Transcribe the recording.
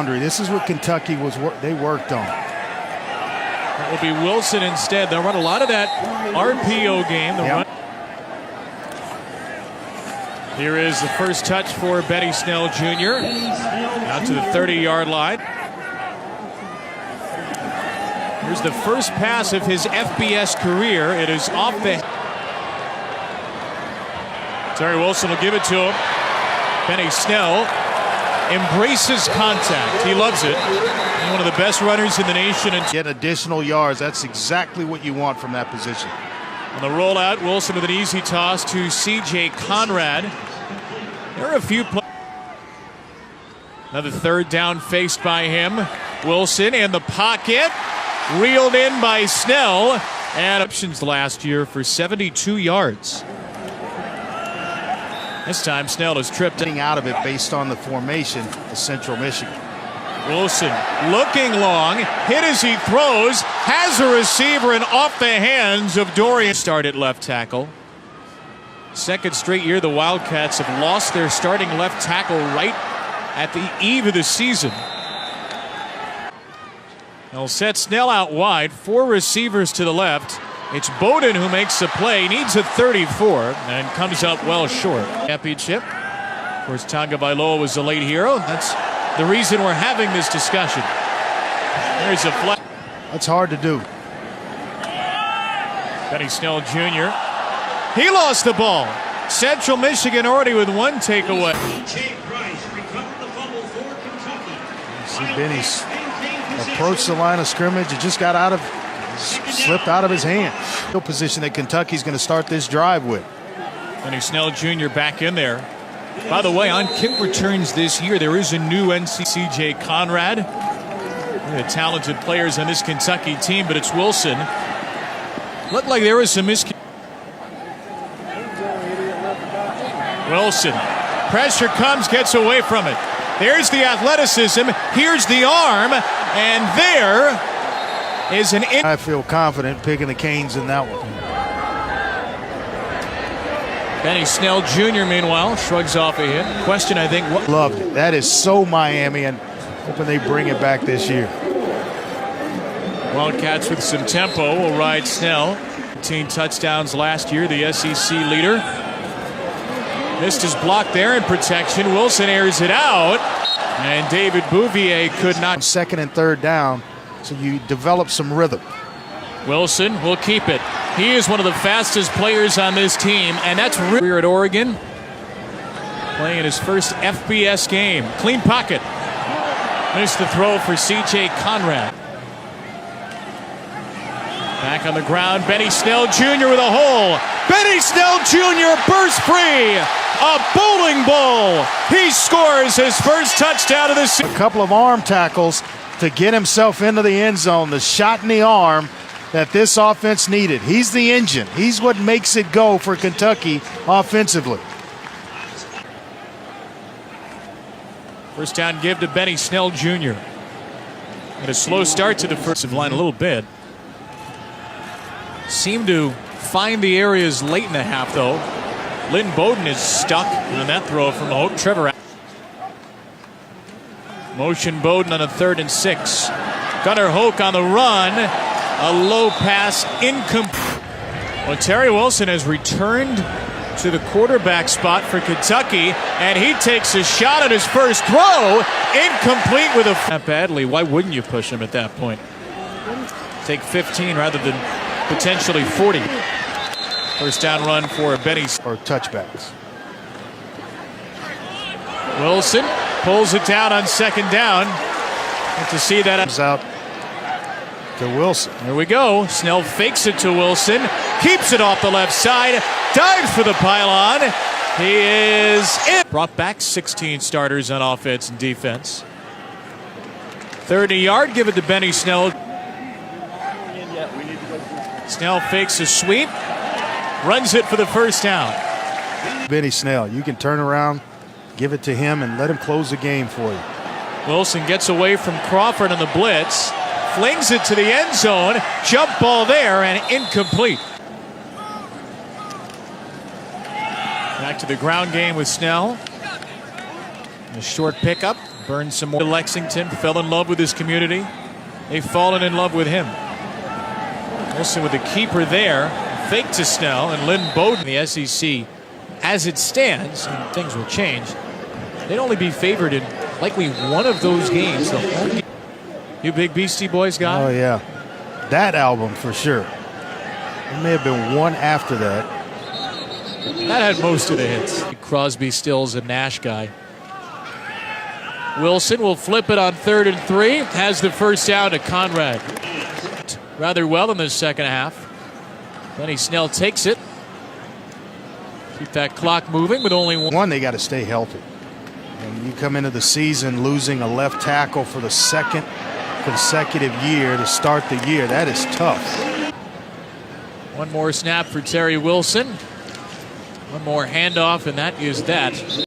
This is what Kentucky they worked on. It will be Wilson instead. They'll run a lot of that RPO game. Yep. Here is the first touch for Benny Snell Jr. Out to the 30-yard line. Here's the first pass of his FBS career. It is off the... Terry Wilson will give it to him. Benny Snell embraces contact. He loves it. He's one of the best runners in the nation. And get additional yards. That's exactly what you want from that position. On the rollout, Wilson with an easy toss to C.J. Conrad. There are a few plays. Another third down faced by him. Wilson in the pocket. Reeled in by Snell. And options last year for 72 yards. This time Snell is tripped out of it based on the formation of Central Michigan. Wilson looking long, hit as he throws, has a receiver and off the hands of Dorian. Start at left tackle. Second straight year the Wildcats have lost their starting left tackle right at the eve of the season. They'll set Snell out wide, 4 receivers to the left. It's Bowden who makes the play, needs a 34, and comes up well short. Championship. Of course, Tagovailoa was the late hero. That's the reason we're having this discussion. There's a flat. That's hard to do. Benny Snell Jr. He lost the ball. Central Michigan already with 1 takeaway. See Benny's approached the line of scrimmage. It just slipped out of his hand. The position that Kentucky's going to start this drive with. Benny Snell Jr. back in there. By the way, on kick returns this year, there is a new NC C.J. Conrad. The talented players on this Kentucky team, but it's Wilson. Looked like there was some Wilson. Pressure comes, gets away from it. There's the athleticism. Here's the arm. And there is an... I feel confident picking the Canes in that one. Benny Snell Jr., meanwhile, shrugs off a hit. Question, I think... Loved it. That is so Miami, and hoping they bring it back this year. Wildcats with some tempo will ride Snell. 15 touchdowns last year, the SEC leader. Missed his block there in protection. Wilson airs it out. And David Bouvier could not. Second and third down, so you develop some rhythm. Wilson will keep it. He is one of the fastest players on this team, and that's career at Oregon. Playing in his first FBS game. Clean pocket. Missed the throw for C.J. Conrad. Back on the ground, Benny Snell Jr. with a hole. Benny Snell Jr. bursts free. A bowling ball. He scores his first touchdown of the season. A couple of arm tackles to get himself into the end zone. The shot in the arm that this offense needed. He's the engine. He's what makes it go for Kentucky offensively. First down give to Benny Snell Jr. And a slow start to the first line a little bit. Seemed to find the areas late in the half, though. Lynn Bowden is stuck in that throw from Hope. Trevor. Motion Bowden on a 3rd and 6. Gunnar Hoke on the run. A low pass, incomplete. Well, Terry Wilson has returned to the quarterback spot for Kentucky, and he takes a shot at his first throw. Incomplete with a... Not badly. Why wouldn't you push him at that point? Take 15 rather than potentially 40. First down run for Benny. Or touchbacks. Wilson pulls it down on 2nd down. And to see that out to Wilson. There we go. Snell fakes it to Wilson. Keeps it off the left side. Dives for the pylon. He is in. Brought back 16 starters on offense and defense. 30-yard. Give it to Benny Snell. Snell fakes a sweep. Runs it for the first down. Benny Snell, you can turn around, give it to him, and let him close the game for you. Wilson gets away from Crawford on the blitz. Flings it to the end zone. Jump ball there and incomplete. Back to the ground game with Snell. A short pickup. burn some more. Lexington fell in love with his community. They've fallen in love with him. Wilson with the keeper there. Fake to Snell and Lynn Bowden. The SEC, as it stands, and things will change, they'd only be favored in likely one of those games. You big Beastie Boys guy? Oh, yeah. That album for sure. There may have been one after that. That had most of the hits. Crosby, Stills, and Nash guy. Wilson will flip it on 3rd and 3. Has the first down to Conrad. Rather well in the second half. Benny Snell takes it. Keep that clock moving with only one. They got to stay healthy. And you come into the season losing a left tackle for the second consecutive year to start the year. That is tough. One more snap for Terry Wilson. One more handoff, and that is that.